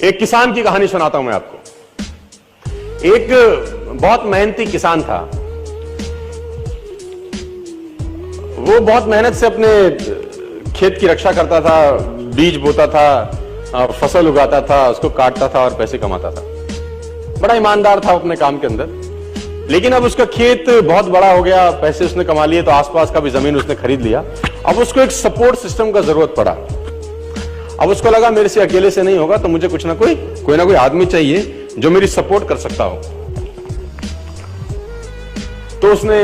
एक किसान की कहानी सुनाता हूं मैं आपको। एक बहुत मेहनती किसान था। वो बहुत मेहनत से अपने खेत की रक्षा करता था, बीज बोता था, फसल उगाता था, उसको काटता था और पैसे कमाता था। बड़ा ईमानदार था अपने काम के अंदर। लेकिन अब उसका खेत बहुत बड़ा हो गया, पैसे उसने कमा लिए, तो आसपास का भी जमीन उसने खरीद लिया। अब उसको एक सपोर्ट सिस्टम का जरूरत पड़ा। अब उसको लगा मेरे से अकेले से नहीं होगा, तो मुझे कुछ ना कोई आदमी चाहिए जो मेरी सपोर्ट कर सकता हो। तो उसने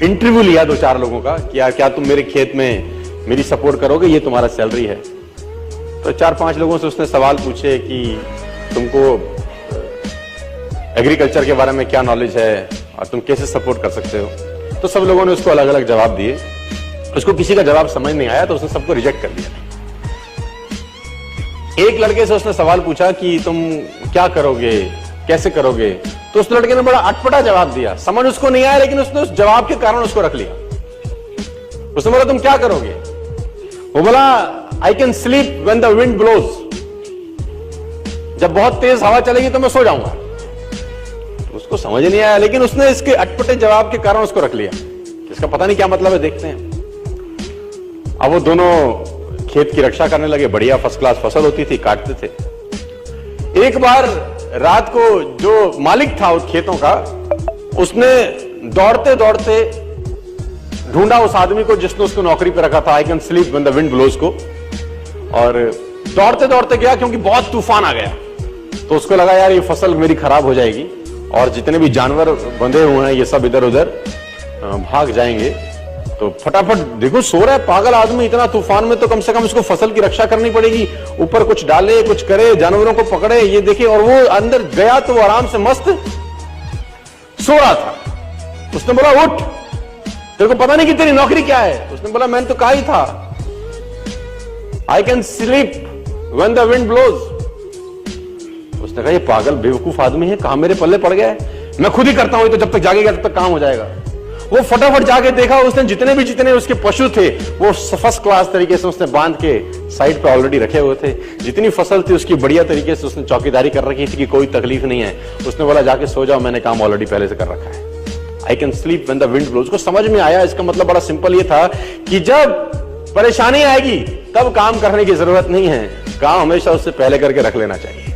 इंटरव्यू लिया 2-4 लोगों का कि यार क्या तुम मेरे खेत में मेरी सपोर्ट करोगे, ये तुम्हारा सैलरी है। तो 4-5 लोगों से उसने सवाल पूछे कि तुमको एग्रीकल्चर के बारे में क्या नॉलेज है और तुम कैसे सपोर्ट कर सकते हो। तो सब लोगों ने उसको अलग अलग जवाब दिए। उसको किसी का जवाब समझ नहीं आया तो उसने सबको रिजेक्ट कर दिया। एक लड़के से उसने सवाल पूछा कि तुम क्या करोगे, कैसे करोगे। तो उस लड़के ने बड़ा अटपटा जवाब दिया। समझ उसको नहीं आया, लेकिन उसने उस जवाब के कारण उसको रख लिया। उसने बोला तुम क्या करोगे। वो बोला I can sleep when the wind blows. जब बहुत तेज हवा चलेगी तो मैं सो जाऊंगा। उसको समझ नहीं आया, लेकिन उसने इसके अटपटे जवाब के कारण उसको रख लिया। इसका पता नहीं क्या मतलब है, देखते हैं। अब वो दोनों खेत की रक्षा करने लगे। बढ़िया फर्स्ट क्लास फसल होती थी, काटते थे। एक बार रात को जो मालिक था उस खेतों का, उसने दौड़ते दौड़ते ढूंढा उस आदमी को जिसने उसको नौकरी पे रखा था, I can sleep when the wind blows को। और दौड़ते दौड़ते गया क्योंकि बहुत तूफान आ गया। तो उसको लगा यार ये फसल मेरी खराब हो जाएगी और जितने भी जानवर बंधे हुए हैं ये सब इधर उधर भाग जाएंगे। तो फटाफट देखो सो रहा है पागल आदमी इतना तूफान में, तो कम से कम उसको फसल की रक्षा करनी पड़ेगी। ऊपर कुछ डाले, कुछ करे, जानवरों को पकड़े, ये देखे। और वो अंदर गया तो वो आराम से मस्त सो रहा था। उसने बोला उठ, तेरे को पता नहीं कि तेरी नौकरी क्या है। उसने बोला मैंने तो कहा ही था I can sleep when the wind blows. उसने कहा ये पागल बेवकूफ आदमी है, कहां मेरे पल्ले पड़ गया है, मैं खुद ही करता हूं, तो जब तक जागेगा तब तक काम हो जाएगा। वो फटाफट जाके देखा, उसने जितने उसके पशु थे वो फर्स्ट क्लास तरीके से उसने बांध के साइड पे ऑलरेडी रखे हुए थे। जितनी फसल थी उसकी बढ़िया तरीके से उसने चौकीदारी कर रखी थी कि कोई तकलीफ नहीं है। उसने बोला जाके सो जाओ, मैंने काम ऑलरेडी पहले से कर रखा है। I can sleep when the wind blows. उसको समझ में आया इसका मतलब बड़ा सिंपल ये था कि जब परेशानी आएगी तब काम करने की जरूरत नहीं है, काम हमेशा उससे पहले करके रख लेना चाहिए।